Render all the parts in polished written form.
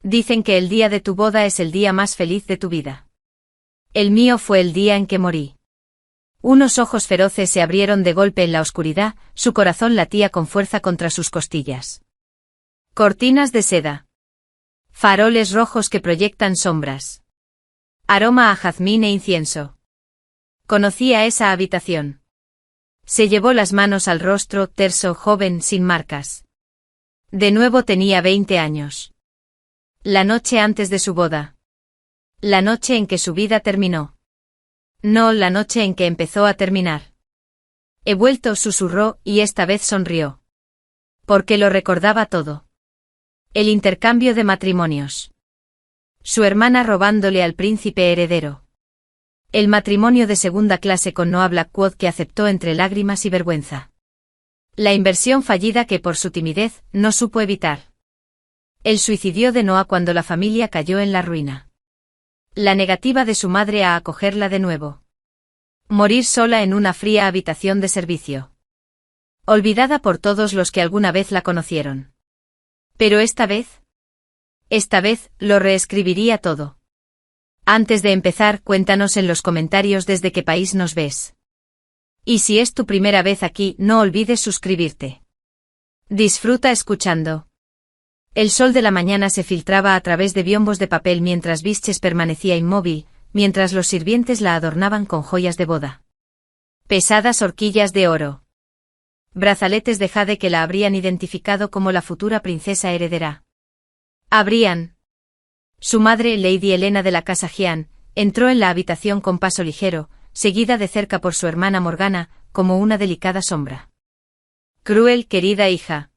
Dicen que el día de tu boda es el día más feliz de tu vida. El mío fue el día en que morí. Unos ojos feroces se abrieron de golpe en la oscuridad, su corazón latía con fuerza contra sus costillas. Cortinas de seda. Faroles rojos que proyectan sombras. Aroma a jazmín e incienso. Conocía esa habitación. Se llevó las manos al rostro, terso, joven, sin marcas. De nuevo tenía 20 años. La noche antes de su boda. La noche en que su vida terminó. No la noche en que empezó a terminar. He vuelto, susurró, y esta vez sonrió. Porque lo recordaba todo. El intercambio de matrimonios. Su hermana robándole al príncipe heredero. El matrimonio de segunda clase con Noah Blackwood que aceptó entre lágrimas y vergüenza. La inversión fallida que por su timidez no supo evitar. El suicidio de Noah cuando la familia cayó en la ruina. La negativa de su madre a acogerla de nuevo. Morir sola en una fría habitación de servicio. Olvidada por todos los que alguna vez la conocieron. Pero esta vez lo reescribiría todo. Antes de empezar, cuéntanos en los comentarios desde qué país nos ves. Y si es tu primera vez aquí, no olvides suscribirte. Disfruta escuchando. El sol de la mañana se filtraba a través de biombos de papel mientras Visches permanecía inmóvil, mientras los sirvientes la adornaban con joyas de boda. Pesadas horquillas de oro. Brazaletes de jade que la habrían identificado como la futura princesa heredera. Su madre, Lady Helena de la casa Gian, entró en la habitación con paso ligero, seguida de cerca por su hermana Morgana, como una delicada sombra. Cruel, querida hija.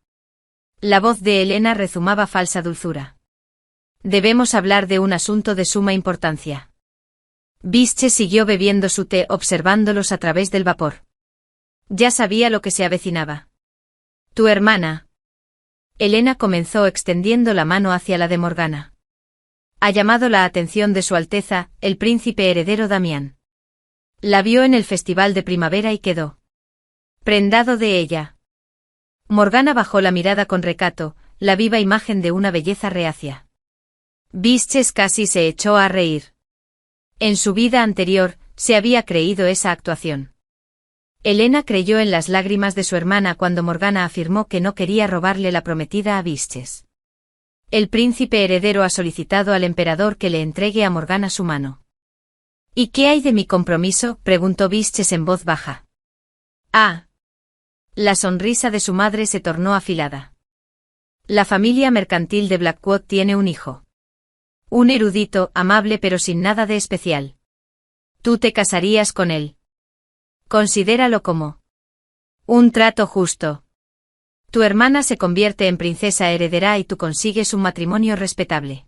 La voz de Helena rezumaba falsa dulzura. Debemos hablar de un asunto de suma importancia. Visches siguió bebiendo su té observándolos a través del vapor. Ya sabía lo que se avecinaba. Tu hermana. Helena comenzó extendiendo la mano hacia la de Morgana. Ha llamado la atención de Su Alteza, el príncipe heredero Damián. La vio en el festival de primavera y quedó prendado de ella. Morgana bajó la mirada con recato, la viva imagen de una belleza reacia. Visches casi se echó a reír. En su vida anterior, se había creído esa actuación. Helena creyó en las lágrimas de su hermana cuando Morgana afirmó que no quería robarle la prometida a Visches. El príncipe heredero ha solicitado al emperador que le entregue a Morgana su mano. ¿Y qué hay de mi compromiso?, preguntó Visches en voz baja. Ah. La sonrisa de su madre se tornó afilada. La familia mercantil de Blackwood tiene un hijo. Un erudito, amable pero sin nada de especial. Tú te casarías con él. Considéralo como un trato justo. Tu hermana se convierte en princesa heredera y tú consigues un matrimonio respetable.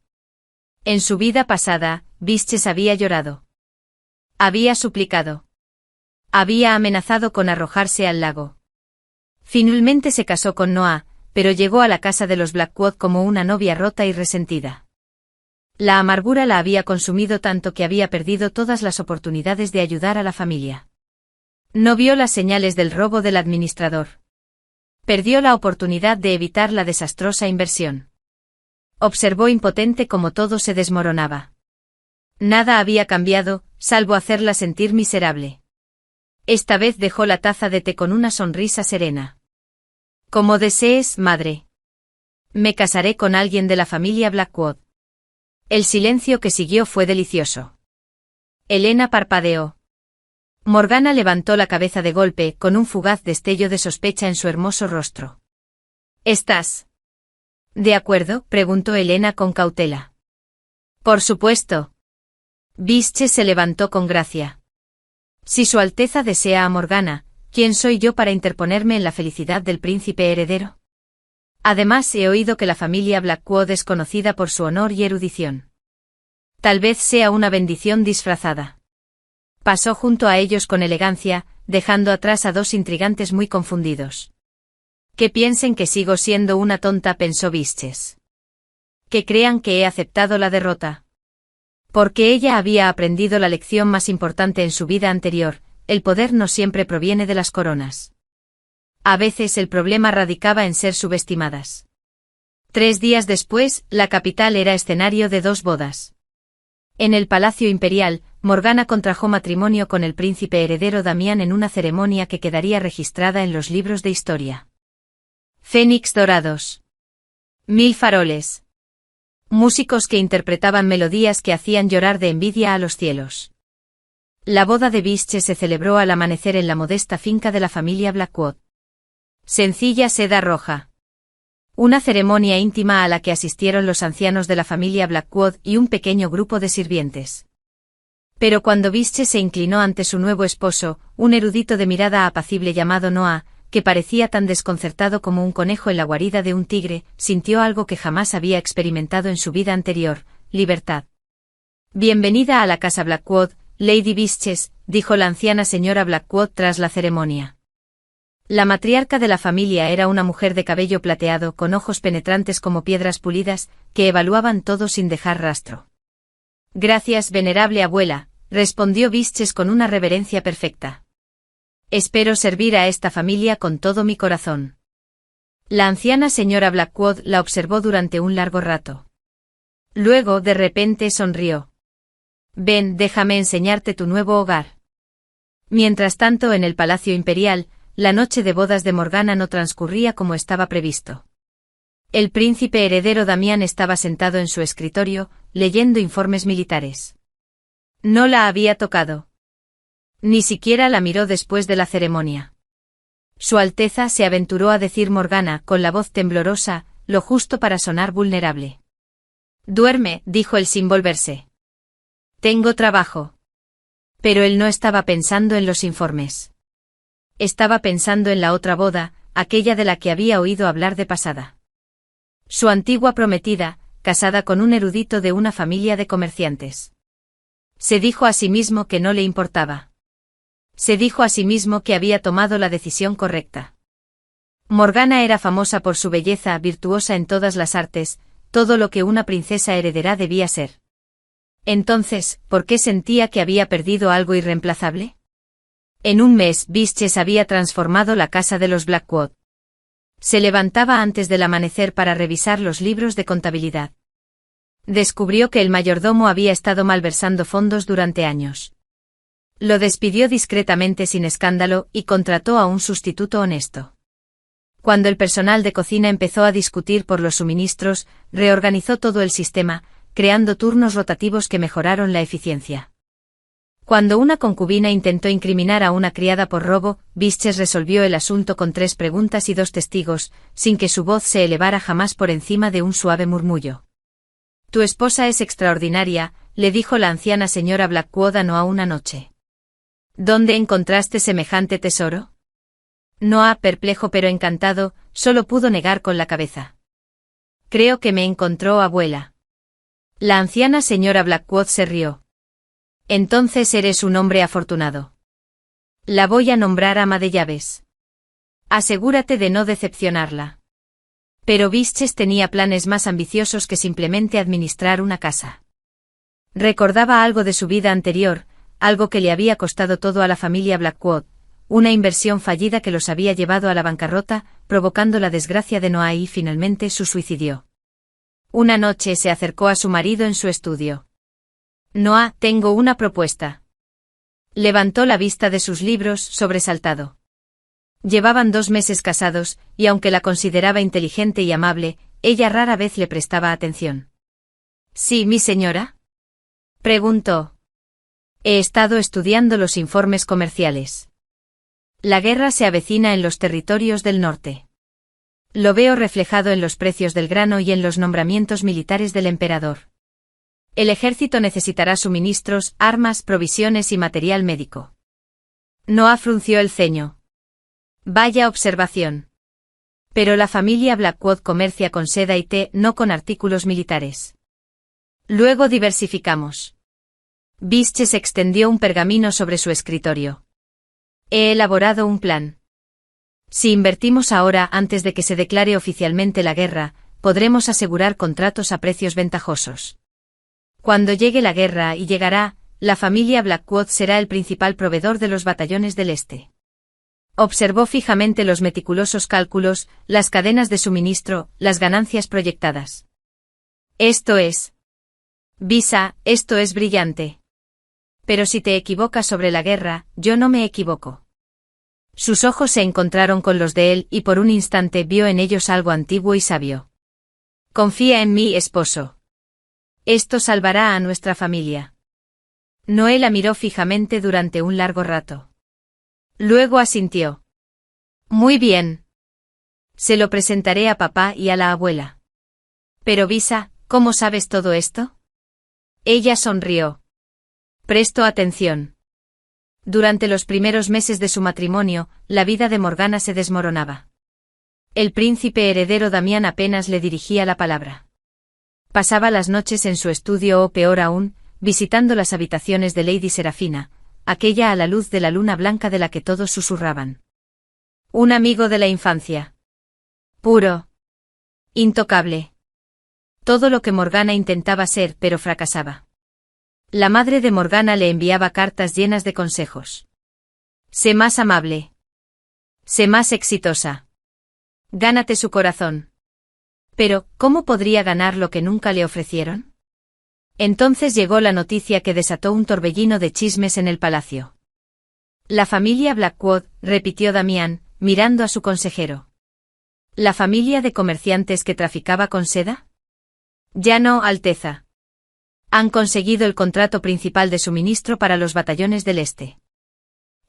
En su vida pasada, Visches había llorado. Había suplicado. Había amenazado con arrojarse al lago. Finalmente se casó con Noah, pero llegó a la casa de los Blackwood como una novia rota y resentida. La amargura la había consumido tanto que había perdido todas las oportunidades de ayudar a la familia. No vio las señales del robo del administrador. Perdió la oportunidad de evitar la desastrosa inversión. Observó impotente cómo todo se desmoronaba. Nada había cambiado, salvo hacerla sentir miserable. Esta vez dejó la taza de té con una sonrisa serena. Como desees, madre. Me casaré con alguien de la familia Blackwood. El silencio que siguió fue delicioso. Helena parpadeó. Morgana levantó la cabeza de golpe, con un fugaz destello de sospecha en su hermoso rostro. ¿Estás de acuerdo?, preguntó Helena con cautela. Por supuesto. Visches se levantó con gracia. Si Su Alteza desea a Morgana, ¿quién soy yo para interponerme en la felicidad del príncipe heredero? Además he oído que la familia Blackwood es conocida por su honor y erudición. Tal vez sea una bendición disfrazada. Pasó junto a ellos con elegancia, dejando atrás a dos intrigantes muy confundidos. Que piensen que sigo siendo una tonta, pensó Visches. Que crean que he aceptado la derrota. Porque ella había aprendido la lección más importante en su vida anterior, el poder no siempre proviene de las coronas. A veces el problema radicaba en ser subestimadas. 3 días después, la capital era escenario de 2 bodas. En el Palacio Imperial, Morgana contrajo matrimonio con el príncipe heredero Damián en una ceremonia que quedaría registrada en los libros de historia. Fénix dorados. 1000 faroles. Músicos que interpretaban melodías que hacían llorar de envidia a los cielos. La boda de Vische se celebró al amanecer en la modesta finca de la familia Blackwood. Sencilla seda roja. Una ceremonia íntima a la que asistieron los ancianos de la familia Blackwood y un pequeño grupo de sirvientes. Pero cuando Vische se inclinó ante su nuevo esposo, un erudito de mirada apacible llamado Noah, que parecía tan desconcertado como un conejo en la guarida de un tigre, sintió algo que jamás había experimentado en su vida anterior: libertad. Bienvenida a la casa Blackwood, Lady Visches, dijo la anciana señora Blackwood tras la ceremonia. La matriarca de la familia era una mujer de cabello plateado con ojos penetrantes como piedras pulidas, que evaluaban todo sin dejar rastro. Gracias, venerable abuela, respondió Visches con una reverencia perfecta. Espero servir a esta familia con todo mi corazón. La anciana señora Blackwood la observó durante un largo rato. Luego, de repente, sonrió. Ven, déjame enseñarte tu nuevo hogar. Mientras tanto, en el Palacio Imperial, la noche de bodas de Morgana no transcurría como estaba previsto. El príncipe heredero Damián estaba sentado en su escritorio, leyendo informes militares. No la había tocado. Ni siquiera la miró después de la ceremonia. Su Alteza se aventuró a decir Morgana, con la voz temblorosa, lo justo para sonar vulnerable. Duerme, dijo él sin volverse. Tengo trabajo. Pero él no estaba pensando en los informes. Estaba pensando en la otra boda, aquella de la que había oído hablar de pasada. Su antigua prometida, casada con un erudito de una familia de comerciantes. Se dijo a sí mismo que no le importaba. Se dijo a sí mismo que había tomado la decisión correcta. Morgana era famosa por su belleza, virtuosa en todas las artes, todo lo que una princesa heredera debía ser. Entonces, ¿por qué sentía que había perdido algo irreemplazable? En un mes, Visches había transformado la casa de los Blackwood. Se levantaba antes del amanecer para revisar los libros de contabilidad. Descubrió que el mayordomo había estado malversando fondos durante años. Lo despidió discretamente sin escándalo y contrató a un sustituto honesto. Cuando el personal de cocina empezó a discutir por los suministros, reorganizó todo el sistema, creando turnos rotativos que mejoraron la eficiencia. Cuando una concubina intentó incriminar a una criada por robo, Visches resolvió el asunto con 3 preguntas y 2 testigos, sin que su voz se elevara jamás por encima de un suave murmullo. Tu esposa es extraordinaria, le dijo la anciana señora Blackwood a Noah una noche. ¿Dónde encontraste semejante tesoro? Noah, perplejo pero encantado, solo pudo negar con la cabeza. Creo que me encontró, abuela. La anciana señora Blackwood se rió. Entonces eres un hombre afortunado. La voy a nombrar ama de llaves. Asegúrate de no decepcionarla. Pero Visches tenía planes más ambiciosos que simplemente administrar una casa. Recordaba algo de su vida anterior, algo que le había costado todo a la familia Blackwood, una inversión fallida que los había llevado a la bancarrota, provocando la desgracia de Noah y finalmente su suicidio. Una noche se acercó a su marido en su estudio. Noah, tengo una propuesta. Levantó la vista de sus libros, sobresaltado. Llevaban 2 meses casados, y aunque la consideraba inteligente y amable, ella rara vez le prestaba atención. ¿Sí, mi señora? Preguntó. He estado estudiando los informes comerciales. La guerra se avecina en los territorios del norte. Lo veo reflejado en los precios del grano y en los nombramientos militares del emperador. El ejército necesitará suministros, armas, provisiones y material médico. Noah frunció el ceño. Vaya observación. Pero la familia Blackwood comercia con seda y té, no con artículos militares. Luego diversificamos. Visches extendió un pergamino sobre su escritorio. He elaborado un plan. Si invertimos ahora antes de que se declare oficialmente la guerra, podremos asegurar contratos a precios ventajosos. Cuando llegue la guerra, y llegará, la familia Blackwood será el principal proveedor de los batallones del este. Observó fijamente los meticulosos cálculos, las cadenas de suministro, las ganancias proyectadas. Esto es. Visa, esto es brillante. Pero si te equivocas sobre la guerra, yo no me equivoco. Sus ojos se encontraron con los de él y por un instante vio en ellos algo antiguo y sabio. Confía en mí, esposo. Esto salvará a nuestra familia. Noé la miró fijamente durante un largo rato. Luego asintió. Muy bien. Se lo presentaré a papá y a la abuela. Pero Visa, ¿cómo sabes todo esto? Ella sonrió. Prestó atención. Durante los primeros meses de su matrimonio, la vida de Morgana se desmoronaba. El príncipe heredero Damián apenas le dirigía la palabra. Pasaba las noches en su estudio o peor aún, visitando las habitaciones de Lady Serafina, aquella a la luz de la luna blanca de la que todos susurraban. Un amigo de la infancia. Puro. Intocable. Todo lo que Morgana intentaba ser, pero fracasaba. La madre de Morgana le enviaba cartas llenas de consejos. Sé más amable. Sé más exitosa. Gánate su corazón. Pero, ¿cómo podría ganar lo que nunca le ofrecieron? Entonces llegó la noticia que desató un torbellino de chismes en el palacio. La familia Blackwood, repitió Damián, mirando a su consejero. ¿La familia de comerciantes que traficaba con seda? Ya no, Alteza. Han conseguido el contrato principal de suministro para los batallones del Este.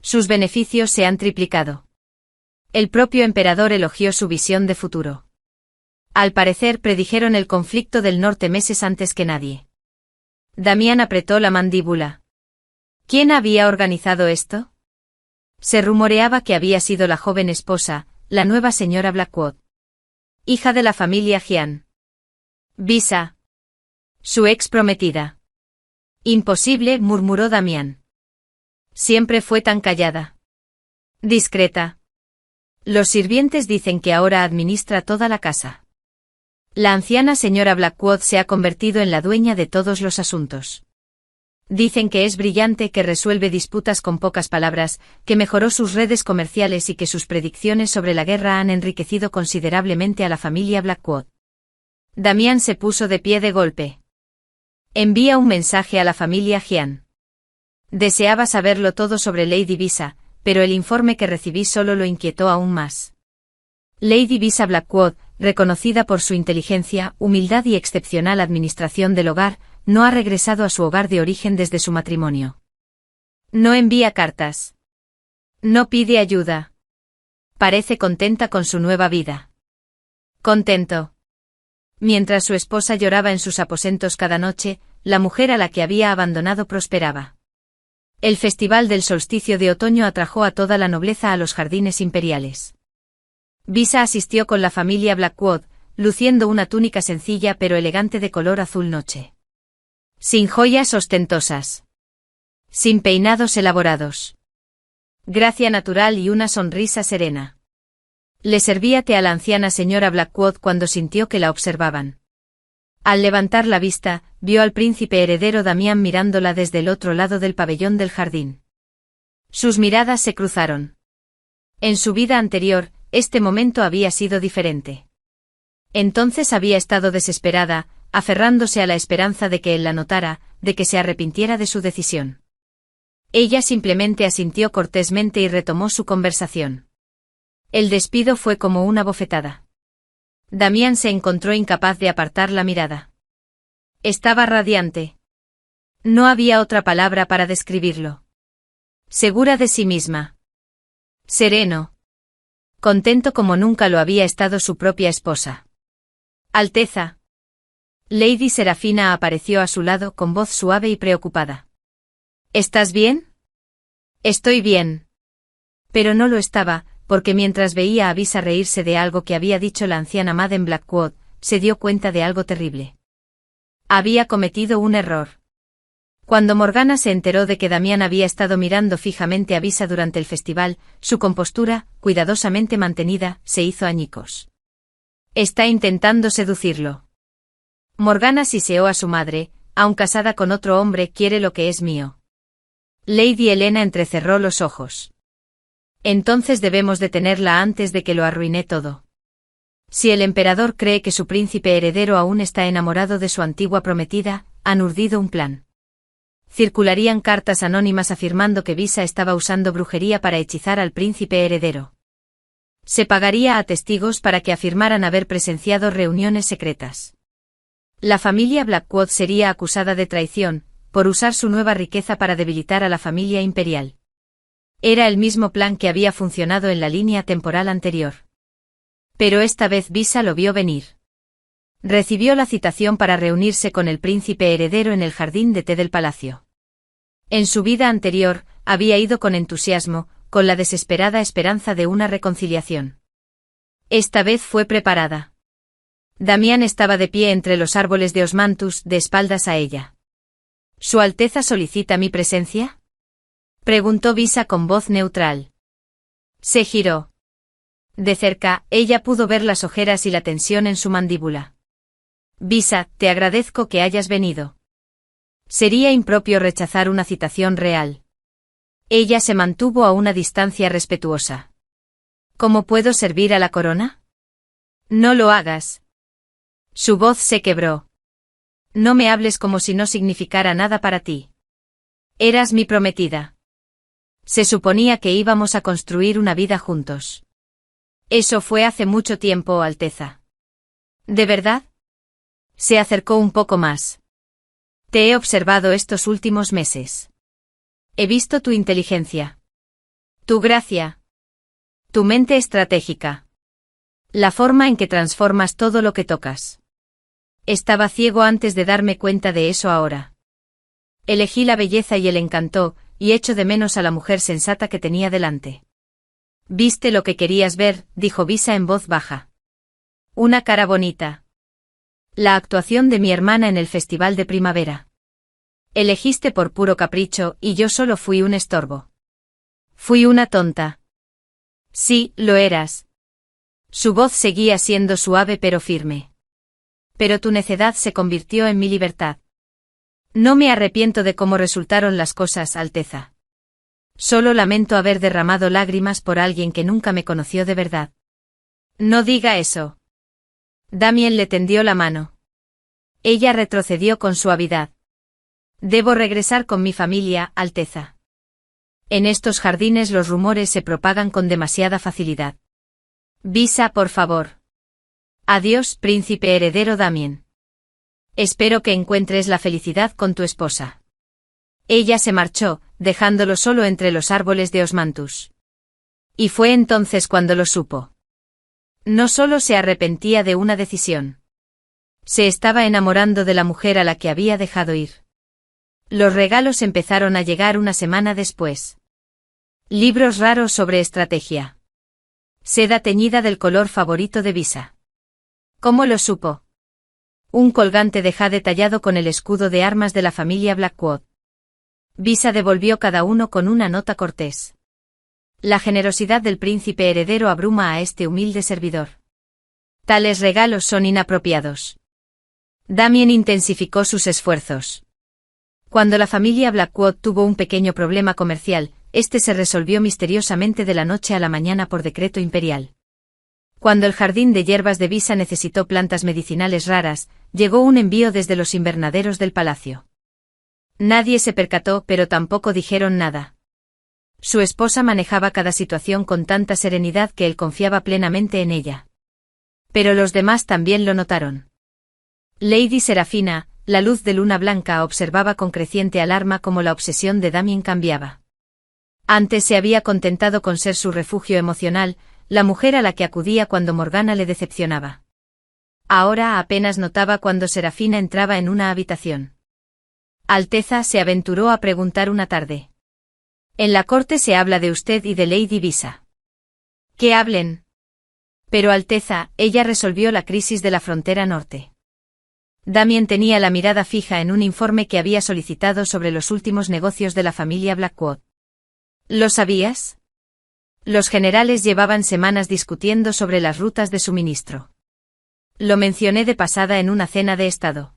Sus beneficios se han triplicado. El propio emperador elogió su visión de futuro. Al parecer predijeron el conflicto del norte meses antes que nadie. Damián apretó la mandíbula. ¿Quién había organizado esto? Se rumoreaba que había sido la joven esposa, la nueva señora Blackwood. Hija de la familia Gian. Visa. Su ex prometida. Imposible, murmuró Damián. Siempre fue tan callada. Discreta. Los sirvientes dicen que ahora administra toda la casa. La anciana señora Blackwood se ha convertido en la dueña de todos los asuntos. Dicen que es brillante, que resuelve disputas con pocas palabras, que mejoró sus redes comerciales y que sus predicciones sobre la guerra han enriquecido considerablemente a la familia Blackwood. Damián se puso de pie de golpe. Envía un mensaje a la familia Gian. Deseaba saberlo todo sobre Lady Visa, pero el informe que recibí solo lo inquietó aún más. Lady Visa Blackwood, reconocida por su inteligencia, humildad y excepcional administración del hogar, no ha regresado a su hogar de origen desde su matrimonio. No envía cartas. No pide ayuda. Parece contenta con su nueva vida. Contento. Mientras su esposa lloraba en sus aposentos cada noche, la mujer a la que había abandonado prosperaba. El festival del solsticio de otoño atrajo a toda la nobleza a los jardines imperiales. Visa asistió con la familia Blackwood, luciendo una túnica sencilla pero elegante de color azul noche. Sin joyas ostentosas. Sin peinados elaborados. Gracia natural y una sonrisa serena. Le servía té a la anciana señora Blackwood cuando sintió que la observaban. Al levantar la vista, vio al príncipe heredero Damián mirándola desde el otro lado del pabellón del jardín. Sus miradas se cruzaron. En su vida anterior, este momento había sido diferente. Entonces había estado desesperada, aferrándose a la esperanza de que él la notara, de que se arrepintiera de su decisión. Ella simplemente asintió cortésmente y retomó su conversación. El despido fue como una bofetada. Damián se encontró incapaz de apartar la mirada. Estaba radiante. No había otra palabra para describirlo. Segura de sí misma. Sereno. Contento como nunca lo había estado su propia esposa. Alteza. Lady Serafina apareció a su lado con voz suave y preocupada. ¿Estás bien? Estoy bien. Pero no lo estaba, porque mientras veía a Visa reírse de algo que había dicho la anciana Madame Blackwood, se dio cuenta de algo terrible. Había cometido un error. Cuando Morgana se enteró de que Damián había estado mirando fijamente a Visa durante el festival, su compostura, cuidadosamente mantenida, se hizo añicos. Está intentando seducirlo. Morgana siseó a su madre, aun casada con otro hombre, quiere lo que es mío. Lady Helena entrecerró los ojos. Entonces debemos detenerla antes de que lo arruine todo. Si el emperador cree que su príncipe heredero aún está enamorado de su antigua prometida, han urdido un plan. Circularían cartas anónimas afirmando que Visa estaba usando brujería para hechizar al príncipe heredero. Se pagaría a testigos para que afirmaran haber presenciado reuniones secretas. La familia Blackwood sería acusada de traición, por usar su nueva riqueza para debilitar a la familia imperial. Era el mismo plan que había funcionado en la línea temporal anterior. Pero esta vez Visa lo vio venir. Recibió la citación para reunirse con el príncipe heredero en el jardín de té del palacio. En su vida anterior, había ido con entusiasmo, con la desesperada esperanza de una reconciliación. Esta vez fue preparada. Damián estaba de pie entre los árboles de Osmanthus, de espaldas a ella. ¿Su Alteza solicita mi presencia?, preguntó Visa con voz neutral. Se giró. De cerca, ella pudo ver las ojeras y la tensión en su mandíbula. Visa, te agradezco que hayas venido. Sería impropio rechazar una citación real. Ella se mantuvo a una distancia respetuosa. ¿Cómo puedo servir a la corona? No lo hagas. Su voz se quebró. No me hables como si no significara nada para ti. Eras mi prometida. Se suponía que íbamos a construir una vida juntos. Eso fue hace mucho tiempo, Alteza. ¿De verdad? Se acercó un poco más. Te he observado estos últimos meses. He visto tu inteligencia. Tu gracia. Tu mente estratégica. La forma en que transformas todo lo que tocas. Estaba ciego antes de darme cuenta de eso ahora. Elegí la belleza y el encanto, y echo de menos a la mujer sensata que tenía delante. Viste lo que querías ver, dijo Visa en voz baja. Una cara bonita. La actuación de mi hermana en el festival de primavera. Elegiste por puro capricho, y yo solo fui un estorbo. Fui una tonta. Sí, lo eras. Su voz seguía siendo suave pero firme. Pero tu necedad se convirtió en mi libertad. No me arrepiento de cómo resultaron las cosas, Alteza. Solo lamento haber derramado lágrimas por alguien que nunca me conoció de verdad. No diga eso. Damien le tendió la mano. Ella retrocedió con suavidad. Debo regresar con mi familia, Alteza. En estos jardines los rumores se propagan con demasiada facilidad. Visa, por favor. Adiós, príncipe heredero Damien. Espero que encuentres la felicidad con tu esposa. Ella se marchó, dejándolo solo entre los árboles de Osmanthus. Y fue entonces cuando lo supo. No solo se arrepentía de una decisión. Se estaba enamorando de la mujer a la que había dejado ir. Los regalos empezaron a llegar una semana después. Libros raros sobre estrategia. Seda teñida del color favorito de Visa. ¿Cómo lo supo? Un colgante de jade tallado con el escudo de armas de la familia Blackwood. Visa devolvió cada uno con una nota cortés. La generosidad del príncipe heredero abruma a este humilde servidor. Tales regalos son inapropiados. Damien intensificó sus esfuerzos. Cuando la familia Blackwood tuvo un pequeño problema comercial, este se resolvió misteriosamente de la noche a la mañana por decreto imperial. Cuando el jardín de hierbas de Visa necesitó plantas medicinales raras, llegó un envío desde los invernaderos del palacio. Nadie se percató, pero tampoco dijeron nada. Su esposa manejaba cada situación con tanta serenidad que él confiaba plenamente en ella. Pero los demás también lo notaron. Lady Serafina, la luz de luna blanca, observaba con creciente alarma cómo la obsesión de Damien cambiaba. Antes se había contentado con ser su refugio emocional, la mujer a la que acudía cuando Morgana le decepcionaba. Ahora apenas notaba cuando Serafina entraba en una habitación. Alteza, se aventuró a preguntar una tarde. En la corte se habla de usted y de Lady Visa. Que hablen. Pero Alteza, ella resolvió la crisis de la frontera norte. Damien tenía la mirada fija en un informe que había solicitado sobre los últimos negocios de la familia Blackwood. ¿Lo sabías? Los generales llevaban semanas discutiendo sobre las rutas de suministro. Lo mencioné de pasada en una cena de estado.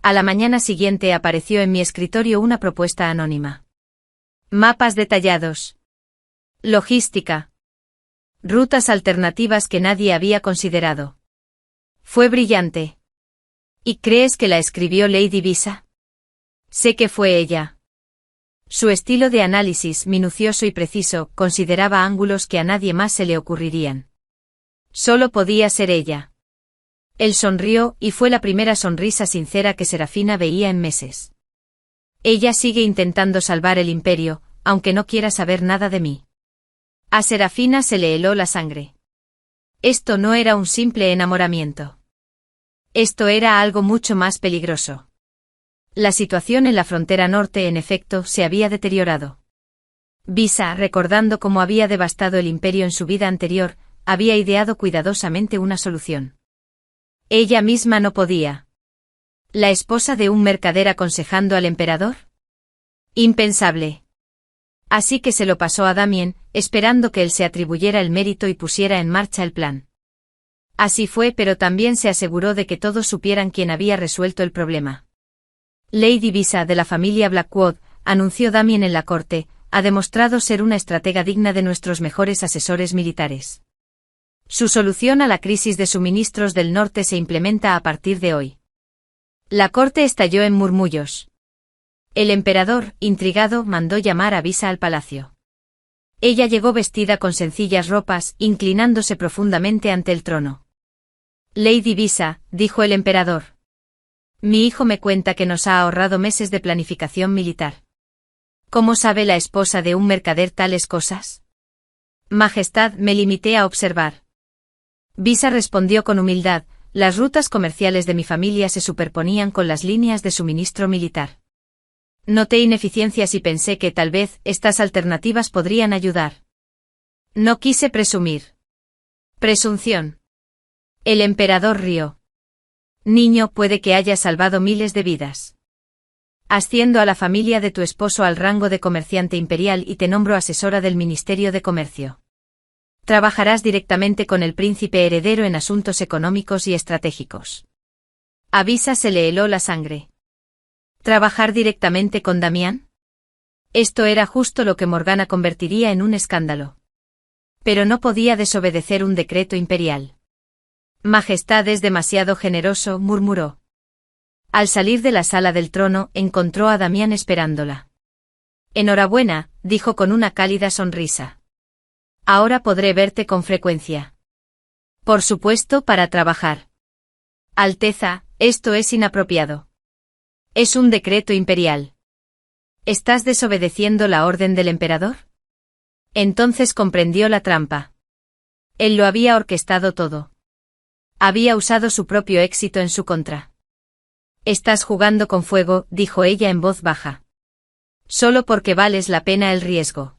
A la mañana siguiente apareció en mi escritorio una propuesta anónima. Mapas detallados. Logística. Rutas alternativas que nadie había considerado. Fue brillante. ¿Y crees que la escribió Lady Visa? Sé que fue ella. Su estilo de análisis minucioso y preciso consideraba ángulos que a nadie más se le ocurrirían. Solo podía ser ella. Él sonrió y fue la primera sonrisa sincera que Serafina veía en meses. Ella sigue intentando salvar el imperio, aunque no quiera saber nada de mí. A Serafina se le heló la sangre. Esto no era un simple enamoramiento. Esto era algo mucho más peligroso. La situación en la frontera norte, en efecto, se había deteriorado. Visa, recordando cómo había devastado el imperio en su vida anterior, había ideado cuidadosamente una solución. Ella misma no podía. ¿La esposa de un mercader aconsejando al emperador? Impensable. Así que se lo pasó a Damien, esperando que él se atribuyera el mérito y pusiera en marcha el plan. Así fue, pero también se aseguró de que todos supieran quién había resuelto el problema. Lady Visa de la familia Blackwood, anunció Damien en la corte, ha demostrado ser una estratega digna de nuestros mejores asesores militares. Su solución a la crisis de suministros del norte se implementa a partir de hoy. La corte estalló en murmullos. El emperador, intrigado, mandó llamar a Visa al palacio. Ella llegó vestida con sencillas ropas, inclinándose profundamente ante el trono. Lady Visa, dijo el emperador. Mi hijo me cuenta que nos ha ahorrado meses de planificación militar. ¿Cómo sabe la esposa de un mercader tales cosas? Majestad, me limité a observar. Visa respondió con humildad, las rutas comerciales de mi familia se superponían con las líneas de suministro militar. Noté ineficiencias y pensé que tal vez estas alternativas podrían ayudar. No quise presumir. Presunción. El emperador rió. Niño, puede que hayas salvado miles de vidas. Asciendo a la familia de tu esposo al rango de comerciante imperial y te nombro asesora del Ministerio de Comercio. Trabajarás directamente con el príncipe heredero en asuntos económicos y estratégicos. A Visa se le heló la sangre. ¿Trabajar directamente con Damián? Esto era justo lo que Morgana convertiría en un escándalo. Pero no podía desobedecer un decreto imperial. Majestad es demasiado generoso, murmuró. Al salir de la sala del trono, encontró a Damián esperándola. Enhorabuena, dijo con una cálida sonrisa. Ahora podré verte con frecuencia. Por supuesto, para trabajar. Alteza, esto es inapropiado. Es un decreto imperial. ¿Estás desobedeciendo la orden del emperador? Entonces comprendió la trampa. Él lo había orquestado todo. Había usado su propio éxito en su contra. Estás jugando con fuego, dijo ella en voz baja. Solo porque vales la pena el riesgo.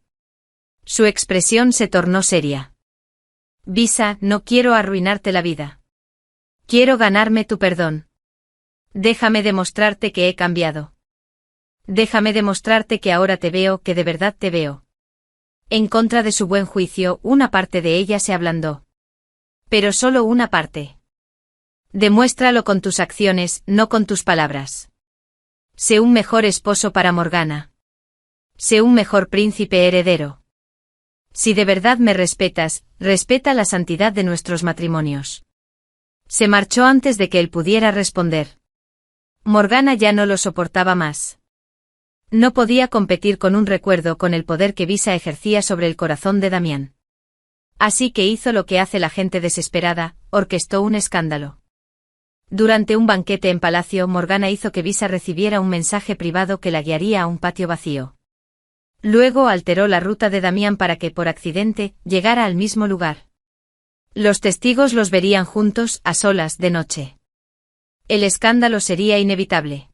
Su expresión se tornó seria. Visa, no quiero arruinarte la vida. Quiero ganarme tu perdón. Déjame demostrarte que he cambiado. Déjame demostrarte que ahora te veo, que de verdad te veo. En contra de su buen juicio, una parte de ella se ablandó. Pero solo una parte. Demuéstralo con tus acciones, no con tus palabras. Sé un mejor esposo para Morgana. Sé un mejor príncipe heredero. Si de verdad me respetas, respeta la santidad de nuestros matrimonios. Se marchó antes de que él pudiera responder. Morgana ya no lo soportaba más. No podía competir con un recuerdo con el poder que Visa ejercía sobre el corazón de Damián. Así que hizo lo que hace la gente desesperada, orquestó un escándalo. Durante un banquete en palacio, Morgana hizo que Visa recibiera un mensaje privado que la guiaría a un patio vacío. Luego alteró la ruta de Damián para que, por accidente, llegara al mismo lugar. Los testigos los verían juntos, a solas, de noche. El escándalo sería inevitable.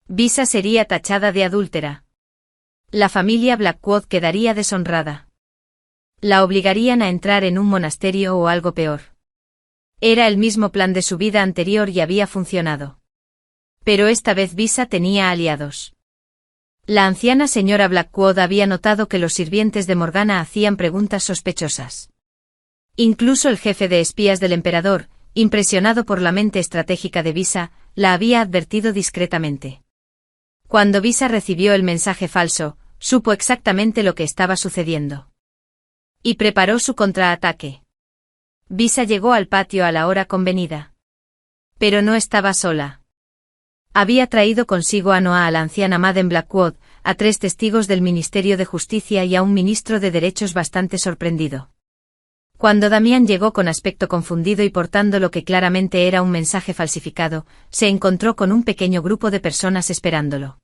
Visa sería tachada de adúltera. La familia Blackwood quedaría deshonrada. La obligarían a entrar en un monasterio o algo peor. Era el mismo plan de su vida anterior y había funcionado. Pero esta vez Visa tenía aliados. La anciana señora Blackwood había notado que los sirvientes de Morgana hacían preguntas sospechosas. Incluso el jefe de espías del emperador, impresionado por la mente estratégica de Visa, la había advertido discretamente. Cuando Visa recibió el mensaje falso, supo exactamente lo que estaba sucediendo. Y preparó su contraataque. Visa llegó al patio a la hora convenida. Pero no estaba sola. Había traído consigo a Noah, a la anciana Madame Blackwood, a 3 testigos del Ministerio de Justicia y a un ministro de Derechos bastante sorprendido. Cuando Damián llegó con aspecto confundido y portando lo que claramente era un mensaje falsificado, se encontró con un pequeño grupo de personas esperándolo.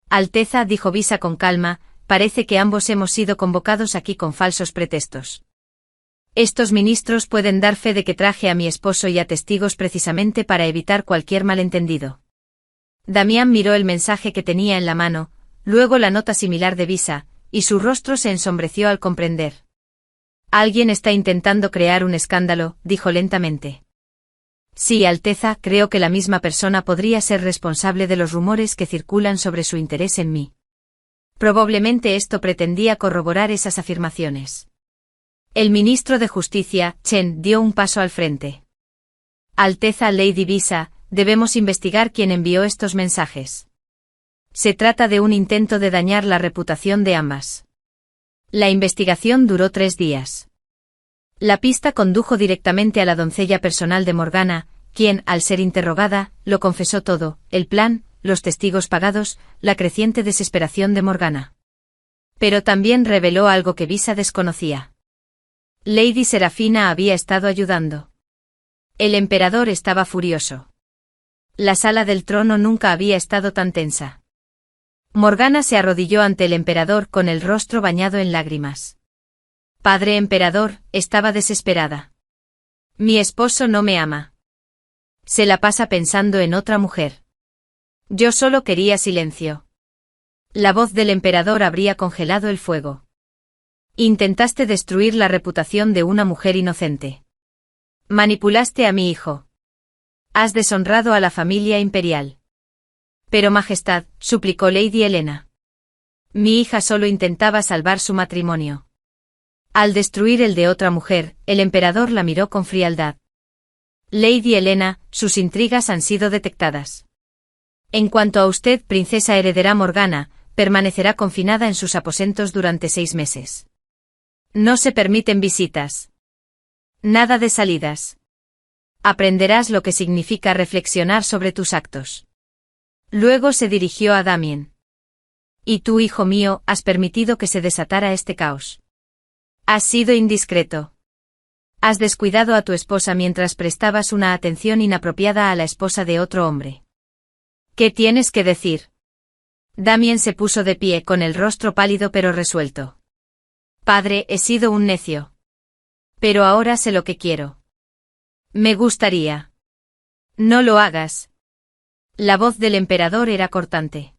Alteza, dijo Visa con calma, parece que ambos hemos sido convocados aquí con falsos pretextos. Estos ministros pueden dar fe de que traje a mi esposo y a testigos precisamente para evitar cualquier malentendido. Damián miró el mensaje que tenía en la mano, luego la nota similar de Visa, y su rostro se ensombreció al comprender. Alguien está intentando crear un escándalo, dijo lentamente. Sí, Alteza, creo que la misma persona podría ser responsable de los rumores que circulan sobre su interés en mí. Probablemente esto pretendía corroborar esas afirmaciones. El ministro de Justicia, Chen, dio un paso al frente. Alteza, Lady Visa, debemos investigar quién envió estos mensajes. Se trata de un intento de dañar la reputación de ambas. La investigación duró 3 días. La pista condujo directamente a la doncella personal de Morgana, quien, al ser interrogada, lo confesó todo: el plan, los testigos pagados, la creciente desesperación de Morgana. Pero también reveló algo que Visa desconocía. Lady Serafina había estado ayudando. El emperador estaba furioso. La sala del trono nunca había estado tan tensa. Morgana se arrodilló ante el emperador con el rostro bañado en lágrimas. Padre emperador, estaba desesperada. Mi esposo no me ama. Se la pasa pensando en otra mujer. Yo solo quería silencio. La voz del emperador habría congelado el fuego. Intentaste destruir la reputación de una mujer inocente. Manipulaste a mi hijo. Has deshonrado a la familia imperial. Pero Majestad, suplicó Lady Helena. Mi hija solo intentaba salvar su matrimonio. Al destruir el de otra mujer, el emperador la miró con frialdad. Lady Helena, sus intrigas han sido detectadas. En cuanto a usted, princesa heredera Morgana, permanecerá confinada en sus aposentos durante 6 meses. No se permiten visitas. Nada de salidas. Aprenderás lo que significa reflexionar sobre tus actos. Luego se dirigió a Damien. Y tú, hijo mío, has permitido que se desatara este caos. Has sido indiscreto. Has descuidado a tu esposa mientras prestabas una atención inapropiada a la esposa de otro hombre. ¿Qué tienes que decir? Damien se puso de pie con el rostro pálido pero resuelto. Padre, he sido un necio. Pero ahora sé lo que quiero. Me gustaría. No lo hagas. La voz del emperador era cortante.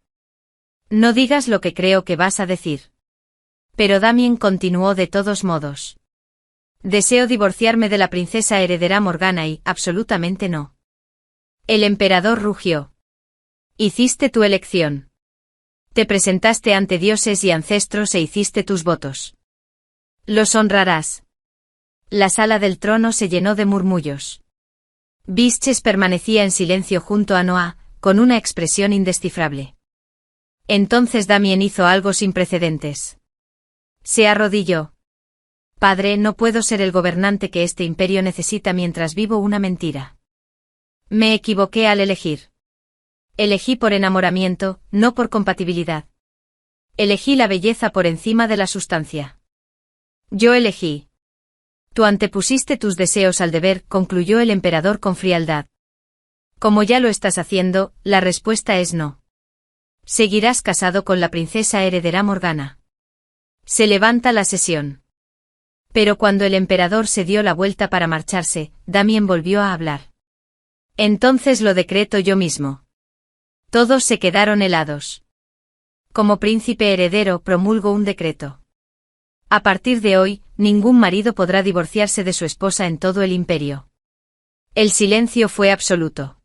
No digas lo que creo que vas a decir. Pero Damien continuó de todos modos. Deseo divorciarme de la princesa heredera Morgana y, absolutamente no. El emperador rugió. Hiciste tu elección. Te presentaste ante dioses y ancestros e hiciste tus votos. Los honrarás. La sala del trono se llenó de murmullos. Visches permanecía en silencio junto a Noah, con una expresión indescifrable. Entonces Damien hizo algo sin precedentes. Se arrodilló. Padre, no puedo ser el gobernante que este imperio necesita mientras vivo una mentira. Me equivoqué al elegir. Elegí por enamoramiento, no por compatibilidad. Elegí la belleza por encima de la sustancia. Yo elegí. Tú antepusiste tus deseos al deber, concluyó el emperador con frialdad. Como ya lo estás haciendo, la respuesta es no. Seguirás casado con la princesa heredera Morgana. Se levanta la sesión. Pero cuando el emperador se dio la vuelta para marcharse, Damien volvió a hablar. Entonces lo decreto yo mismo. Todos se quedaron helados. Como príncipe heredero promulgo un decreto. A partir de hoy, ningún marido podrá divorciarse de su esposa en todo el imperio. El silencio fue absoluto.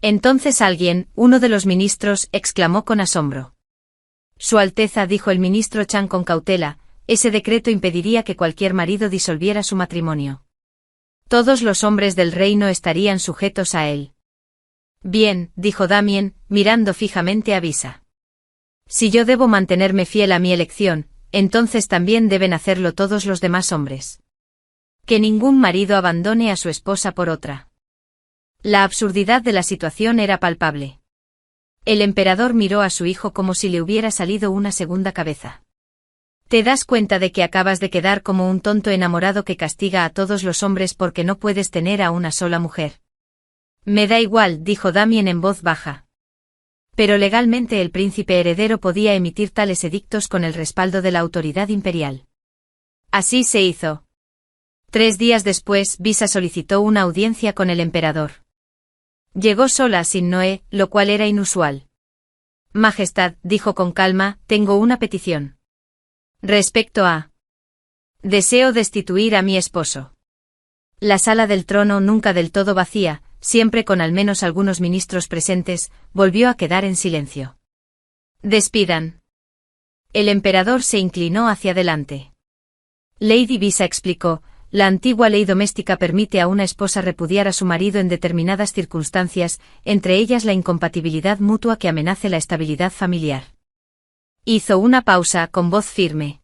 Entonces alguien, uno de los ministros, exclamó con asombro. Su Alteza, dijo el ministro Chan con cautela, ese decreto impediría que cualquier marido disolviera su matrimonio. Todos los hombres del reino estarían sujetos a él. Bien, dijo Damien, mirando fijamente a Visa. Si yo debo mantenerme fiel a mi elección, entonces también deben hacerlo todos los demás hombres. Que ningún marido abandone a su esposa por otra. La absurdidad de la situación era palpable. El emperador miró a su hijo como si le hubiera salido una segunda cabeza. ¿Te das cuenta de que acabas de quedar como un tonto enamorado que castiga a todos los hombres porque no puedes tener a una sola mujer? Me da igual, dijo Damien en voz baja. Pero legalmente el príncipe heredero podía emitir tales edictos con el respaldo de la autoridad imperial. Así se hizo. 3 días después, Visa solicitó una audiencia con el emperador. Llegó sola sin Noé, lo cual era inusual. Majestad, dijo con calma, tengo una petición. Respecto a... Deseo destituir a mi esposo. La sala del trono, nunca del todo vacía, siempre con al menos algunos ministros presentes, volvió a quedar en silencio. Despidan. El emperador se inclinó hacia adelante. Lady Visa explicó, la antigua ley doméstica permite a una esposa repudiar a su marido en determinadas circunstancias, entre ellas la incompatibilidad mutua que amenace la estabilidad familiar. Hizo una pausa con voz firme.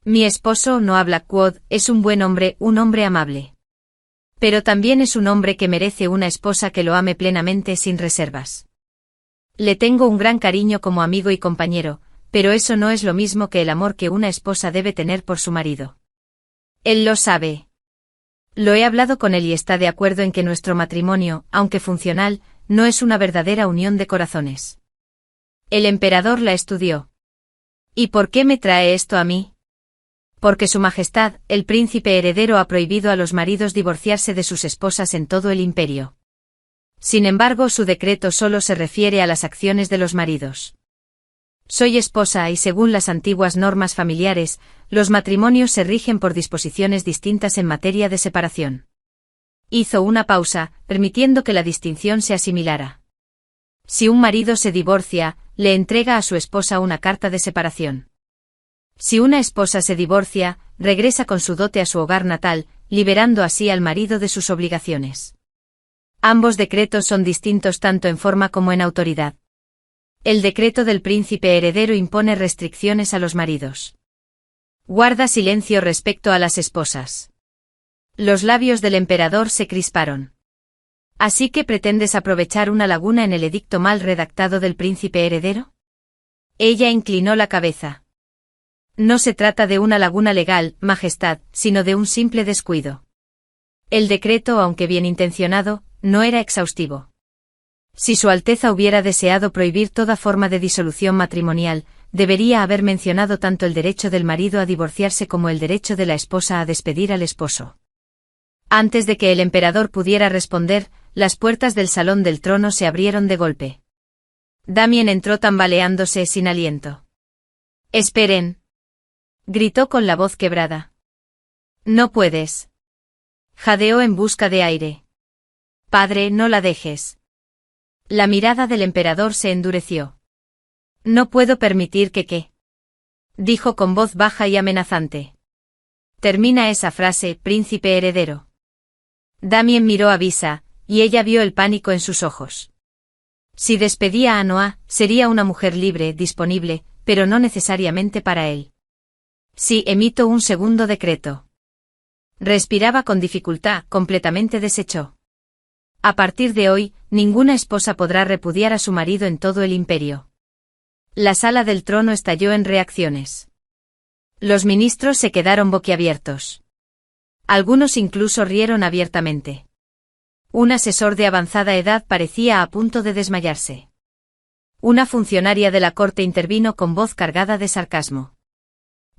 Mi esposo, Noah Blackwood, es un buen hombre, un hombre amable. Pero también es un hombre que merece una esposa que lo ame plenamente sin reservas. Le tengo un gran cariño como amigo y compañero, pero eso no es lo mismo que el amor que una esposa debe tener por su marido. Él lo sabe. Lo he hablado con él y está de acuerdo en que nuestro matrimonio, aunque funcional, no es una verdadera unión de corazones. El emperador la estudió. ¿Y por qué me trae esto a mí? Porque Su Majestad, el príncipe heredero, ha prohibido a los maridos divorciarse de sus esposas en todo el imperio. Sin embargo, su decreto solo se refiere a las acciones de los maridos. Soy esposa y según las antiguas normas familiares, los matrimonios se rigen por disposiciones distintas en materia de separación. Hizo una pausa, permitiendo que la distinción se asimilara. Si un marido se divorcia, le entrega a su esposa una carta de separación. Si una esposa se divorcia, regresa con su dote a su hogar natal, liberando así al marido de sus obligaciones. Ambos decretos son distintos tanto en forma como en autoridad. El decreto del príncipe heredero impone restricciones a los maridos. Guarda silencio respecto a las esposas. Los labios del emperador se crisparon. ¿Así que pretendes aprovechar una laguna en el edicto mal redactado del príncipe heredero? Ella inclinó la cabeza. No se trata de una laguna legal, Majestad, sino de un simple descuido. El decreto, aunque bien intencionado, no era exhaustivo. Si Su Alteza hubiera deseado prohibir toda forma de disolución matrimonial, debería haber mencionado tanto el derecho del marido a divorciarse como el derecho de la esposa a despedir al esposo. Antes de que el emperador pudiera responder, las puertas del salón del trono se abrieron de golpe. Damien entró tambaleándose sin aliento. «Esperen», gritó con la voz quebrada. «No puedes». Jadeó en busca de aire. «Padre, no la dejes». La mirada del emperador se endureció. «No puedo permitir que...», dijo con voz baja y amenazante. «Termina esa frase, príncipe heredero». Damien miró a Visa, y ella vio el pánico en sus ojos. Si despedía a Noah, sería una mujer libre, disponible, pero no necesariamente para él. Si emito un segundo decreto. Respiraba con dificultad, completamente deshecho. A partir de hoy, ninguna esposa podrá repudiar a su marido en todo el imperio. La sala del trono estalló en reacciones. Los ministros se quedaron boquiabiertos. Algunos incluso rieron abiertamente. Un asesor de avanzada edad parecía a punto de desmayarse. Una funcionaria de la corte intervino con voz cargada de sarcasmo.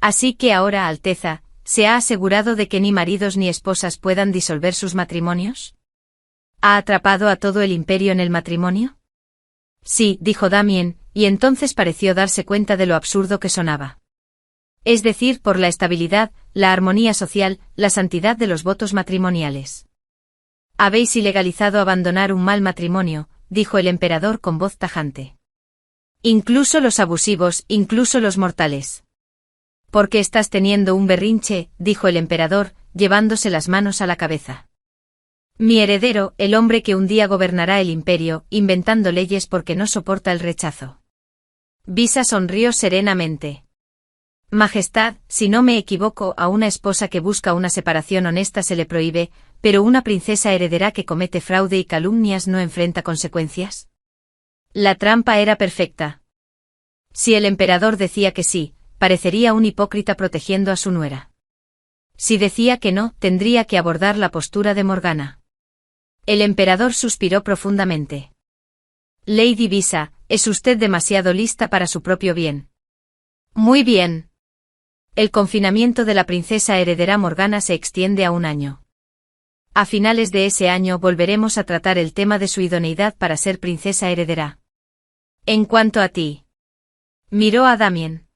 Así que ahora, Alteza, ¿se ha asegurado de que ni maridos ni esposas puedan disolver sus matrimonios? ¿Ha atrapado a todo el imperio en el matrimonio? Sí, dijo Damien, y entonces pareció darse cuenta de lo absurdo que sonaba. Es decir, por la estabilidad, la armonía social, la santidad de los votos matrimoniales. Habéis ilegalizado abandonar un mal matrimonio, dijo el emperador con voz tajante. Incluso los abusivos, incluso los mortales. ¿Por qué estás teniendo un berrinche?, dijo el emperador, llevándose las manos a la cabeza. Mi heredero, el hombre que un día gobernará el imperio, inventando leyes porque no soporta el rechazo. Visa sonrió serenamente. Majestad, si no me equivoco, a una esposa que busca una separación honesta se le prohíbe, pero una princesa heredera que comete fraude y calumnias no enfrenta consecuencias. La trampa era perfecta. Si el emperador decía que sí, parecería un hipócrita protegiendo a su nuera. Si decía que no, tendría que abordar la postura de Morgana. El emperador suspiró profundamente. Lady Visa, es usted demasiado lista para su propio bien. Muy bien. El confinamiento de la princesa heredera Morgana se extiende a un año. A finales de ese año volveremos a tratar el tema de su idoneidad para ser princesa heredera. En cuanto a ti. Miró a Damien.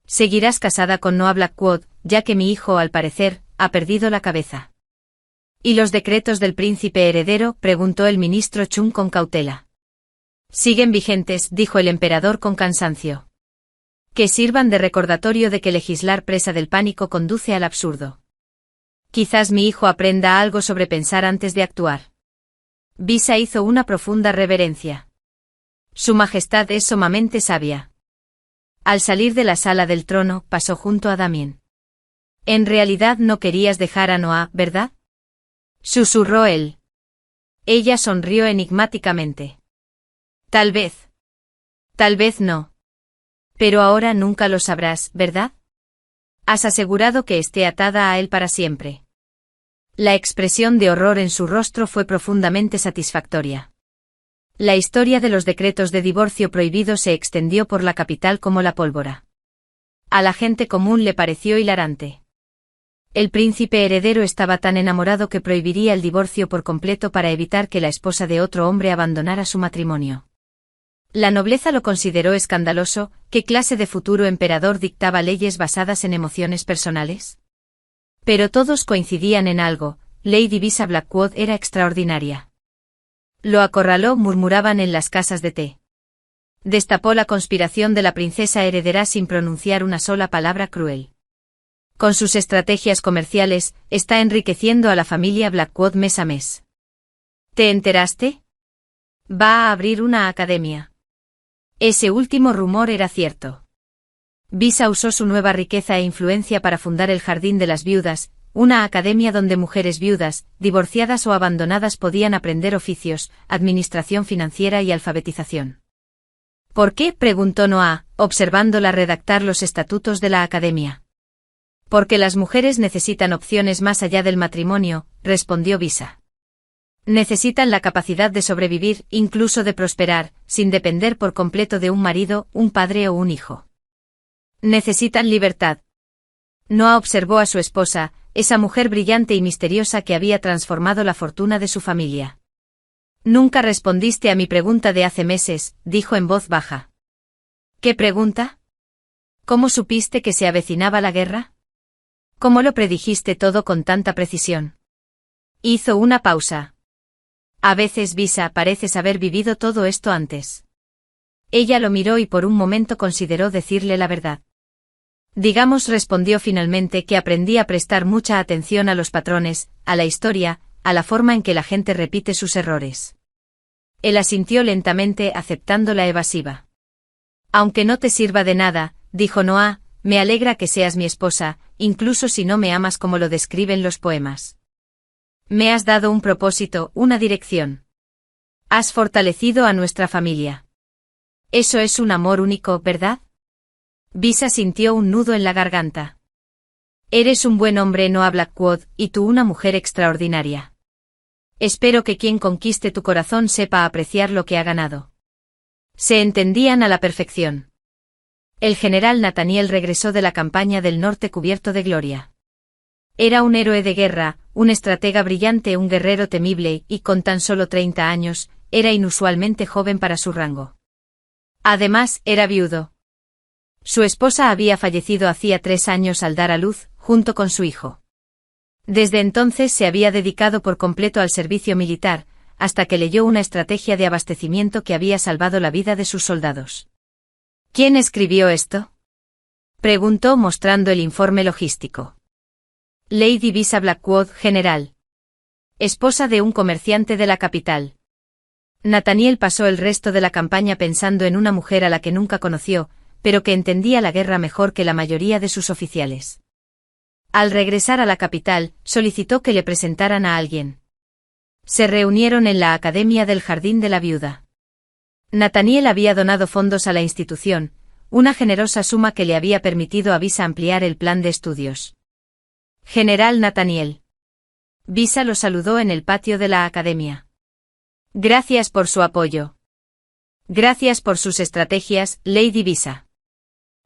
Seguirás casada con Noah Blackwood, ya que mi hijo, al parecer, ha perdido la cabeza. ¿Y los decretos del príncipe heredero?, preguntó el ministro Chung con cautela. Siguen vigentes, dijo el emperador con cansancio. Que sirvan de recordatorio de que legislar presa del pánico conduce al absurdo. Quizás mi hijo aprenda algo sobre pensar antes de actuar. Visa hizo una profunda reverencia. Su Majestad es sumamente sabia. Al salir de la sala del trono, pasó junto a Damien. En realidad no querías dejar a Noah, ¿verdad? Susurró él. Ella sonrió enigmáticamente. Tal vez. Tal vez no. Pero ahora nunca lo sabrás, ¿verdad? Has asegurado que esté atada a él para siempre. La expresión de horror en su rostro fue profundamente satisfactoria. La historia de los decretos de divorcio prohibido se extendió por la capital como la pólvora. A la gente común le pareció hilarante. El príncipe heredero estaba tan enamorado que prohibiría el divorcio por completo para evitar que la esposa de otro hombre abandonara su matrimonio. La nobleza lo consideró escandaloso. ¿Qué clase de futuro emperador dictaba leyes basadas en emociones personales? Pero todos coincidían en algo: Lady Visa Blackwood era extraordinaria. Lo acorraló, murmuraban en las casas de té. Destapó la conspiración de la princesa heredera sin pronunciar una sola palabra cruel. Con sus estrategias comerciales, está enriqueciendo a la familia Blackwood mes a mes. ¿Te enteraste? Va a abrir una academia. Ese último rumor era cierto. Visa usó su nueva riqueza e influencia para fundar el Jardín de las Viudas, una academia donde mujeres viudas, divorciadas o abandonadas podían aprender oficios, administración financiera y alfabetización. ¿Por qué?, preguntó Noah, observándola redactar los estatutos de la academia. Porque las mujeres necesitan opciones más allá del matrimonio, respondió Visa. Necesitan la capacidad de sobrevivir, incluso de prosperar, sin depender por completo de un marido, un padre o un hijo. Necesitan libertad. Noah observó a su esposa, esa mujer brillante y misteriosa que había transformado la fortuna de su familia. Nunca respondiste a mi pregunta de hace meses, dijo en voz baja. ¿Qué pregunta? ¿Cómo supiste que se avecinaba la guerra? ¿Cómo lo predijiste todo con tanta precisión? Hizo una pausa. A veces, Visa, pareces haber vivido todo esto antes. Ella lo miró y por un momento consideró decirle la verdad. Digamos, respondió finalmente, que aprendí a prestar mucha atención a los patrones, a la historia, a la forma en que la gente repite sus errores. Él asintió lentamente, aceptando la evasiva. Aunque no te sirva de nada, dijo Noah, me alegra que seas mi esposa, incluso si no me amas como lo describen los poemas. Me has dado un propósito, una dirección. Has fortalecido a nuestra familia. Eso es un amor único, ¿verdad? Visa sintió un nudo en la garganta. Eres un buen hombre, Noah Blackwood, y tú una mujer extraordinaria. Espero que quien conquiste tu corazón sepa apreciar lo que ha ganado. Se entendían a la perfección. El general Nathaniel regresó de la campaña del norte cubierto de gloria. Era un héroe de guerra, un estratega brillante, un guerrero temible, y con tan solo 30 años, era inusualmente joven para su rango. Además, era viudo. Su esposa había fallecido hacía 3 años al dar a luz, junto con su hijo. Desde entonces se había dedicado por completo al servicio militar, hasta que leyó una estrategia de abastecimiento que había salvado la vida de sus soldados. ¿Quién escribió esto?, preguntó mostrando el informe logístico. Lady Visa Blackwood, general. Esposa de un comerciante de la capital. Nathaniel pasó el resto de la campaña pensando en una mujer a la que nunca conoció, pero que entendía la guerra mejor que la mayoría de sus oficiales. Al regresar a la capital, solicitó que le presentaran a alguien. Se reunieron en la Academia del Jardín de la Viuda. Nathaniel había donado fondos a la institución, una generosa suma que le había permitido a Visa ampliar el plan de estudios. General Nathaniel. Visa lo saludó en el patio de la academia. Gracias por su apoyo. Gracias por sus estrategias, Lady Visa.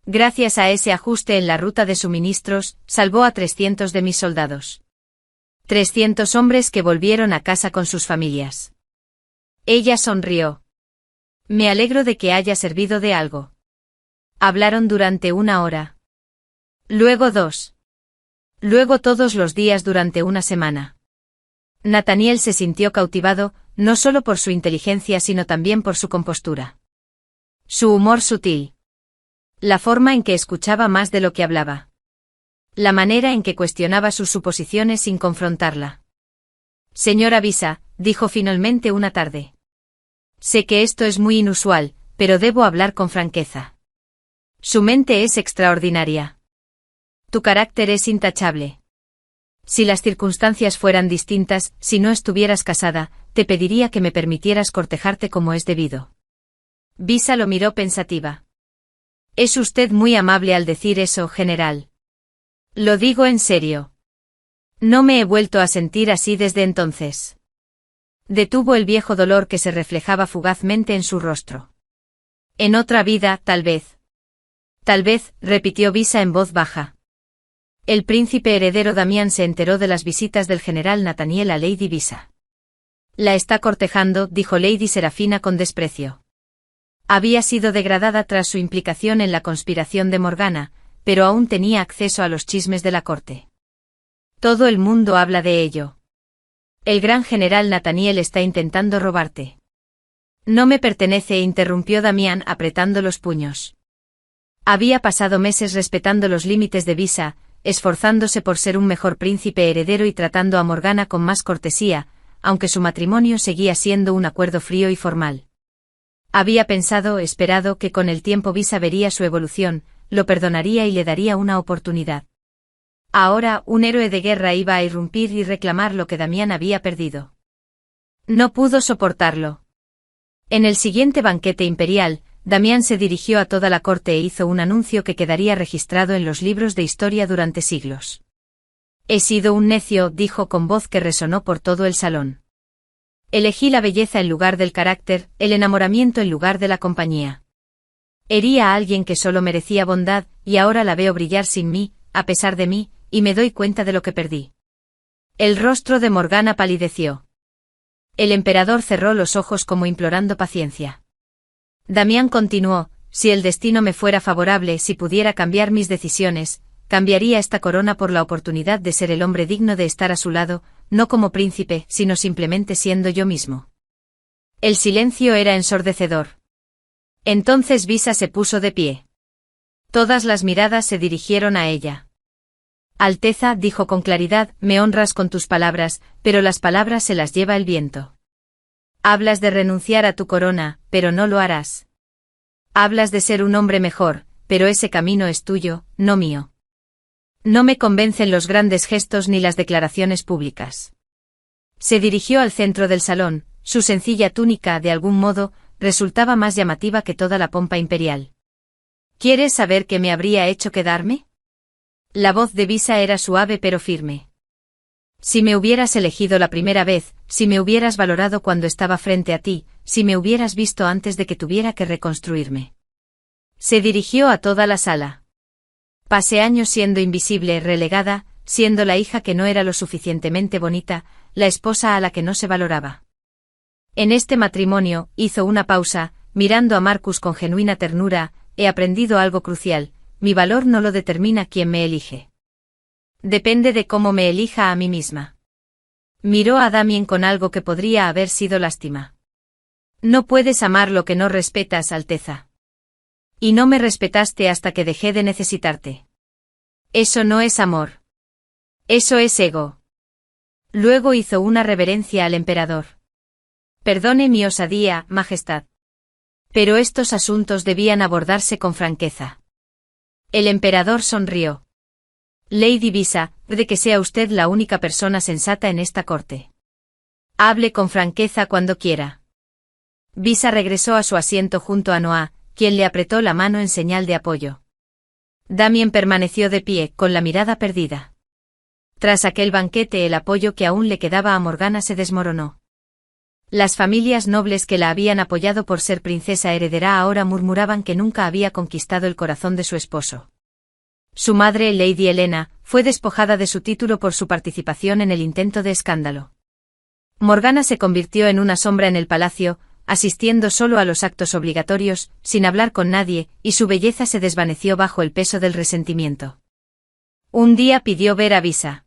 Gracias a ese ajuste en la ruta de suministros, salvó a 300 de mis soldados. 300 hombres que volvieron a casa con sus familias. Ella sonrió. Me alegro de que haya servido de algo. Hablaron durante 1 hora. Luego 2. Luego todos los días durante 1 semana. Nathaniel se sintió cautivado, no solo por su inteligencia sino también por su compostura. Su humor sutil. La forma en que escuchaba más de lo que hablaba. La manera en que cuestionaba sus suposiciones sin confrontarla. Señora Visa, dijo finalmente una tarde. Sé que esto es muy inusual, pero debo hablar con franqueza. Su mente es extraordinaria. Tu carácter es intachable. Si las circunstancias fueran distintas, si no estuvieras casada, te pediría que me permitieras cortejarte como es debido. Visa lo miró pensativa. Es usted muy amable al decir eso, general. Lo digo en serio. No me he vuelto a sentir así desde entonces. Detuvo el viejo dolor que se reflejaba fugazmente en su rostro. En otra vida, tal vez. Tal vez, repitió Visa en voz baja. El príncipe heredero Damián se enteró de las visitas del general Nathaniel a Lady Visa. La está cortejando, dijo Lady Serafina con desprecio. Había sido degradada tras su implicación en la conspiración de Morgana, pero aún tenía acceso a los chismes de la corte. Todo el mundo habla de ello. El gran general Nathaniel está intentando robarte. No me pertenece, interrumpió Damián apretando los puños. Había pasado meses respetando los límites de Visa, esforzándose por ser un mejor príncipe heredero y tratando a Morgana con más cortesía, aunque su matrimonio seguía siendo un acuerdo frío y formal. Había esperado que con el tiempo Visa vería su evolución, lo perdonaría y le daría una oportunidad. Ahora, un héroe de guerra iba a irrumpir y reclamar lo que Damián había perdido. No pudo soportarlo. En el siguiente banquete imperial, Damián se dirigió a toda la corte e hizo un anuncio que quedaría registrado en los libros de historia durante siglos. He sido un necio, dijo con voz que resonó por todo el salón. Elegí la belleza en lugar del carácter, el enamoramiento en lugar de la compañía. Herí a alguien que solo merecía bondad, y ahora la veo brillar sin mí, a pesar de mí, y me doy cuenta de lo que perdí. El rostro de Morgana palideció. El emperador cerró los ojos como implorando paciencia. Damián continuó, si el destino me fuera favorable, si pudiera cambiar mis decisiones, cambiaría esta corona por la oportunidad de ser el hombre digno de estar a su lado, no como príncipe, sino simplemente siendo yo mismo. El silencio era ensordecedor. Entonces Visa se puso de pie. Todas las miradas se dirigieron a ella. Alteza, dijo con claridad, me honras con tus palabras, pero las palabras se las lleva el viento. Hablas de renunciar a tu corona, pero no lo harás. Hablas de ser un hombre mejor, pero ese camino es tuyo, no mío. No me convencen los grandes gestos ni las declaraciones públicas. Se dirigió al centro del salón, su sencilla túnica, de algún modo, resultaba más llamativa que toda la pompa imperial. ¿Quieres saber qué me habría hecho quedarme? La voz de Visa era suave pero firme. Si me hubieras elegido la primera vez, si me hubieras valorado cuando estaba frente a ti, si me hubieras visto antes de que tuviera que reconstruirme. Se dirigió a toda la sala. Pasé años siendo invisible, relegada, siendo la hija que no era lo suficientemente bonita, la esposa a la que no se valoraba. En este matrimonio, hizo una pausa, mirando a Marcus con genuina ternura, he aprendido algo crucial, mi valor no lo determina quien me elige. Depende de cómo me elija a mí misma. Miró a Damien con algo que podría haber sido lástima. No puedes amar lo que no respetas, Alteza. Y no me respetaste hasta que dejé de necesitarte. Eso no es amor. Eso es ego. Luego hizo una reverencia al emperador. Perdone mi osadía, Majestad. Pero estos asuntos debían abordarse con franqueza. El emperador sonrió. Lady Visa, puede que sea usted la única persona sensata en esta corte. Hable con franqueza cuando quiera. Visa regresó a su asiento junto a Noah, quien le apretó la mano en señal de apoyo. Damien permaneció de pie, con la mirada perdida. Tras aquel banquete el apoyo que aún le quedaba a Morgana se desmoronó. Las familias nobles que la habían apoyado por ser princesa heredera ahora murmuraban que nunca había conquistado el corazón de su esposo. Su madre, Lady Helena, fue despojada de su título por su participación en el intento de escándalo. Morgana se convirtió en una sombra en el palacio, asistiendo solo a los actos obligatorios, sin hablar con nadie, y su belleza se desvaneció bajo el peso del resentimiento. Un día pidió ver a Visa.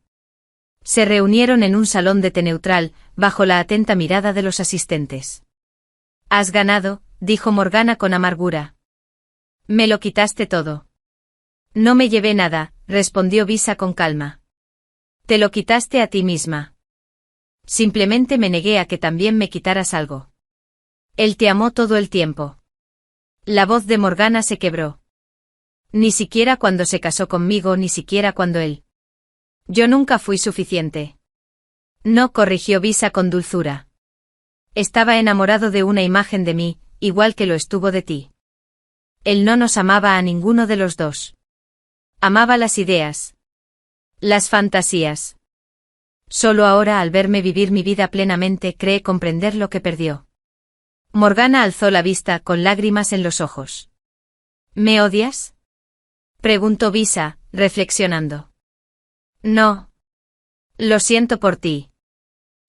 Se reunieron en un salón de té neutral, bajo la atenta mirada de los asistentes. «Has ganado», dijo Morgana con amargura. «Me lo quitaste todo». «No me llevé nada», respondió Visa con calma. «Te lo quitaste a ti misma». «Simplemente me negué a que también me quitaras algo». «Él te amó todo el tiempo». La voz de Morgana se quebró. «Ni siquiera cuando se casó conmigo, ni siquiera cuando él». «Yo nunca fui suficiente». «No», corrigió Visa con dulzura. «Estaba enamorado de una imagen de mí, igual que lo estuvo de ti. Él no nos amaba a ninguno de los dos. Amaba las ideas. Las fantasías. Solo ahora, al verme vivir mi vida plenamente, cree comprender lo que perdió». Morgana alzó la vista, con lágrimas en los ojos. «¿Me odias?», preguntó Visa, reflexionando. «No. Lo siento por ti.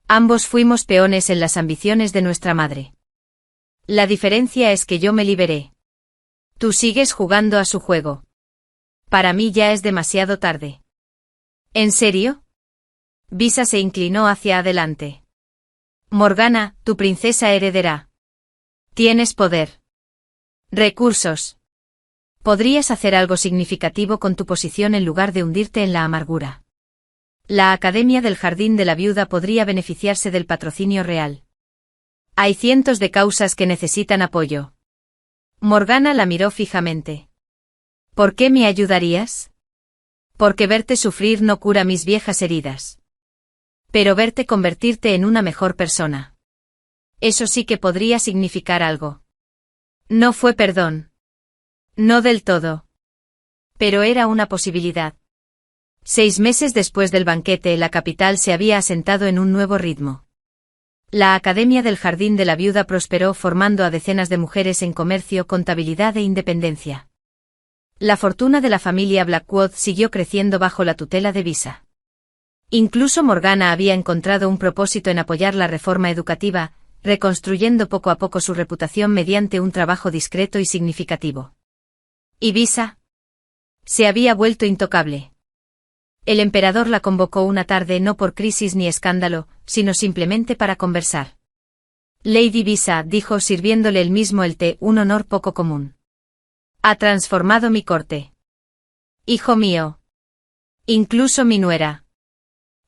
Ambos fuimos peones en las ambiciones de nuestra madre. La diferencia es que yo me liberé. Tú sigues jugando a su juego. Para mí ya es demasiado tarde». «¿En serio?». Visa se inclinó hacia adelante. «Morgana, tu princesa heredera. Tienes poder. Recursos. Podrías hacer algo significativo con tu posición en lugar de hundirte en la amargura. La Academia del Jardín de la Viuda podría beneficiarse del patrocinio real. Hay cientos de causas que necesitan apoyo». Morgana la miró fijamente. «¿Por qué me ayudarías?». «Porque verte sufrir no cura mis viejas heridas. Pero verte convertirte en una mejor persona. Eso sí que podría significar algo». No fue perdón. No del todo. Pero era una posibilidad. 6 meses después del banquete, la capital se había asentado en un nuevo ritmo. La Academia del Jardín de la Viuda prosperó, formando a decenas de mujeres en comercio, contabilidad e independencia. La fortuna de la familia Blackwood siguió creciendo bajo la tutela de Visa. Incluso Morgana había encontrado un propósito en apoyar la reforma educativa, reconstruyendo poco a poco su reputación mediante un trabajo discreto y significativo. ¿Y Visa? Se había vuelto intocable. El emperador la convocó una tarde no por crisis ni escándalo, sino simplemente para conversar. «Lady Visa», dijo sirviéndole él mismo el té, un honor poco común. «Ha transformado mi corte. Hijo mío. Incluso mi nuera.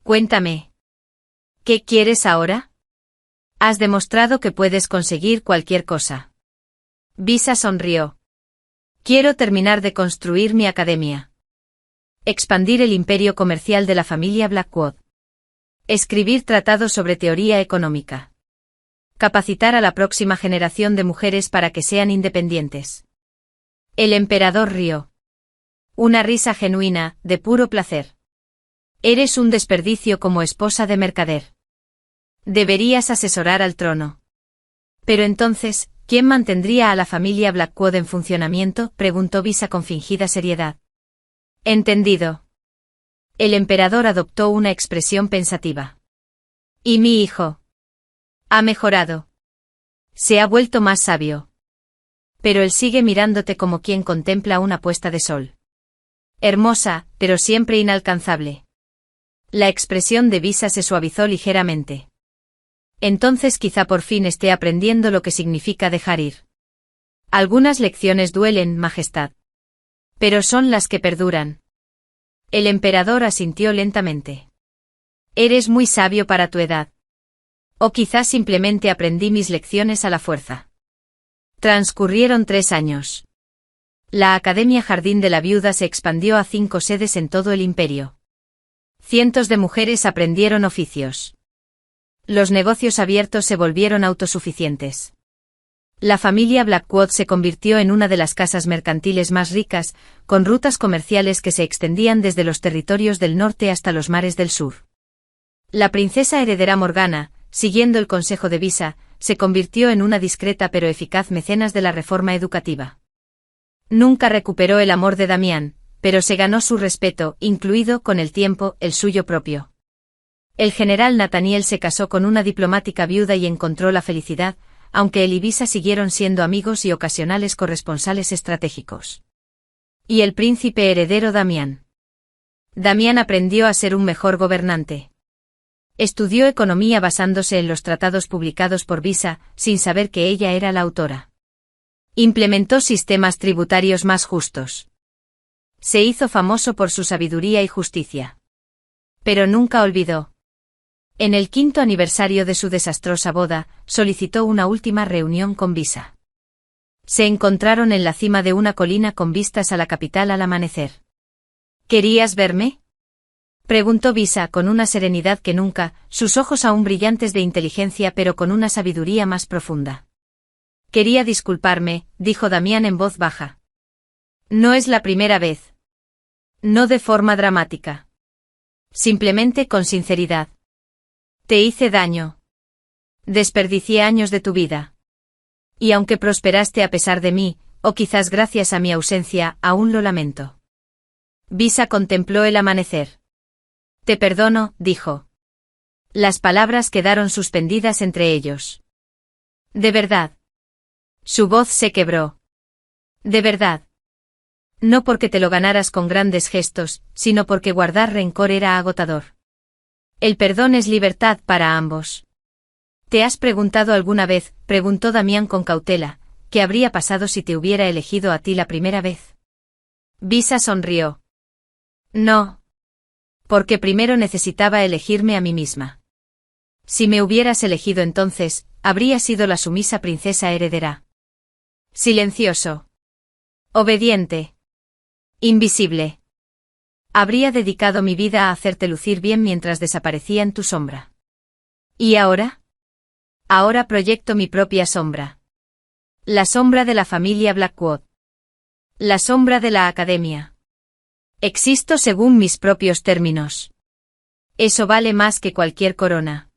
Cuéntame. ¿Qué quieres ahora? Has demostrado que puedes conseguir cualquier cosa». Visa sonrió. «Quiero terminar de construir mi academia. Expandir el imperio comercial de la familia Blackwood. Escribir tratados sobre teoría económica. Capacitar a la próxima generación de mujeres para que sean independientes». El emperador rió. Una risa genuina, de puro placer. «Eres un desperdicio como esposa de mercader. Deberías asesorar al trono». «Pero entonces, ¿quién mantendría a la familia Blackwood en funcionamiento?», preguntó Visa con fingida seriedad. «Entendido». El emperador adoptó una expresión pensativa. «¿Y mi hijo? Ha mejorado. Se ha vuelto más sabio. Pero él sigue mirándote como quien contempla una puesta de sol. Hermosa, pero siempre inalcanzable». La expresión de Visa se suavizó ligeramente. «Entonces quizá por fin esté aprendiendo lo que significa dejar ir. Algunas lecciones duelen, Majestad. Pero son las que perduran». El emperador asintió lentamente. «Eres muy sabio para tu edad. O quizás simplemente aprendí mis lecciones a la fuerza. Transcurrieron 3 años. La Academia Jardín de la Viuda se expandió a 5 sedes en todo el imperio. Cientos de mujeres aprendieron oficios. Los negocios abiertos se volvieron autosuficientes. La familia Blackwood se convirtió en una de las casas mercantiles más ricas, con rutas comerciales que se extendían desde los territorios del norte hasta los mares del sur. La princesa heredera Morgana, siguiendo el consejo de Visa, se convirtió en una discreta pero eficaz mecenas de la reforma educativa. Nunca recuperó el amor de Damián, pero se ganó su respeto, incluido, con el tiempo, el suyo propio. El general Nathaniel se casó con una diplomática viuda y encontró la felicidad, aunque él y Visa siguieron siendo amigos y ocasionales corresponsales estratégicos. Y el príncipe heredero Damián. Damián aprendió a ser un mejor gobernante. Estudió economía basándose en los tratados publicados por Visa, sin saber que ella era la autora. Implementó sistemas tributarios más justos. Se hizo famoso por su sabiduría y justicia. Pero nunca olvidó. En el 5º aniversario de su desastrosa boda, solicitó una última reunión con Visa. Se encontraron en la cima de una colina con vistas a la capital al amanecer. ¿Querías verme?, preguntó Visa con una serenidad que nunca, sus ojos aún brillantes de inteligencia pero con una sabiduría más profunda. Quería disculparme, dijo Damián en voz baja. No es la primera vez. No de forma dramática. Simplemente con sinceridad. Te hice daño. Desperdicié años de tu vida. Y aunque prosperaste a pesar de mí, o quizás gracias a mi ausencia, aún lo lamento. Visa contempló el amanecer. Te perdono, dijo. Las palabras quedaron suspendidas entre ellos. De verdad. Su voz se quebró. De verdad. No porque te lo ganaras con grandes gestos, sino porque guardar rencor era agotador. El perdón es libertad para ambos. ¿Te has preguntado alguna vez, preguntó Damián con cautela, qué habría pasado si te hubiera elegido a ti la primera vez? Visa sonrió. No. Porque primero necesitaba elegirme a mí misma. Si me hubieras elegido entonces, habría sido la sumisa princesa heredera. Silencioso. Obediente. Invisible. Habría dedicado mi vida a hacerte lucir bien mientras desaparecía en tu sombra. ¿Y ahora? Ahora proyecto mi propia sombra. La sombra de la familia Blackwood. La sombra de la Academia. Existo según mis propios términos. Eso vale más que cualquier corona.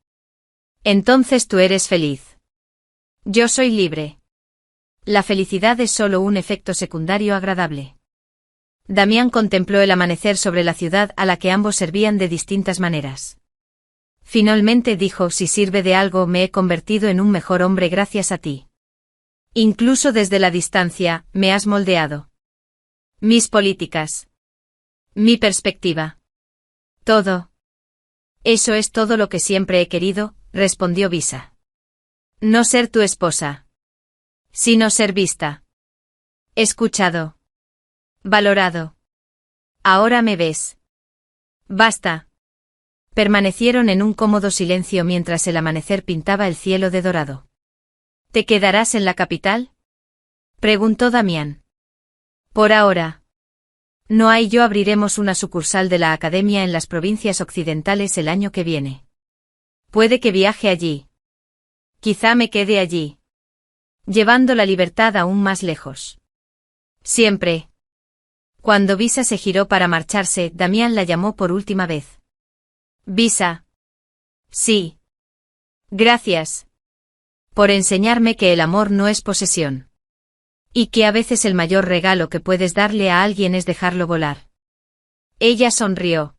Entonces tú eres feliz. Yo soy libre. La felicidad es solo un efecto secundario agradable. Damián contempló el amanecer sobre la ciudad a la que ambos servían de distintas maneras. Finalmente dijo, si sirve de algo, me he convertido en un mejor hombre gracias a ti. Incluso desde la distancia, me has moldeado. Mis políticas. Mi perspectiva. Todo. Eso es todo lo que siempre he querido, respondió Visa. No ser tu esposa. Sino ser vista. Escuchado. Valorado. Ahora me ves. Basta. Permanecieron en un cómodo silencio mientras el amanecer pintaba el cielo de dorado. ¿Te quedarás en la capital?, preguntó Damián. Por ahora. No hay. Yo abriremos una sucursal de la Academia en las provincias occidentales el año que viene. Puede que viaje allí. Quizá me quede allí. Llevando la libertad aún más lejos. Siempre. Cuando Visa se giró para marcharse, Damián la llamó por última vez. Visa. Sí. Gracias. Por enseñarme que el amor no es posesión. Y que a veces el mayor regalo que puedes darle a alguien es dejarlo volar. Ella sonrió.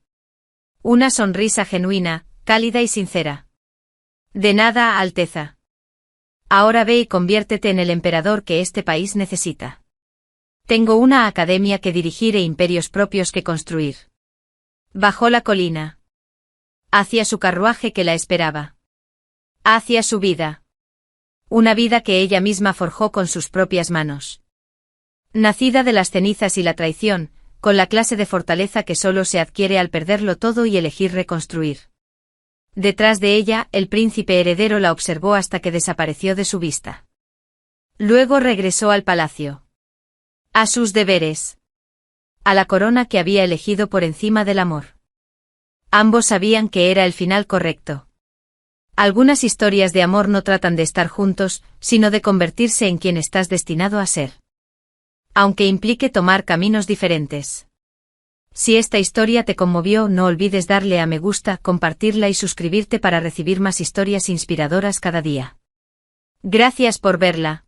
Una sonrisa genuina, cálida y sincera. De nada, Alteza. Ahora ve y conviértete en el emperador que este país necesita. Tengo una academia que dirigir e imperios propios que construir. Bajó la colina. Hacia su carruaje que la esperaba. Hacia su vida. Una vida que ella misma forjó con sus propias manos. Nacida de las cenizas y la traición, con la clase de fortaleza que solo se adquiere al perderlo todo y elegir reconstruir. Detrás de ella, el príncipe heredero la observó hasta que desapareció de su vista. Luego regresó al palacio. A sus deberes. A la corona que había elegido por encima del amor. Ambos sabían que era el final correcto. Algunas historias de amor no tratan de estar juntos, sino de convertirse en quien estás destinado a ser. Aunque implique tomar caminos diferentes. Si esta historia te conmovió, no olvides darle a me gusta, compartirla y suscribirte para recibir más historias inspiradoras cada día. Gracias por verla.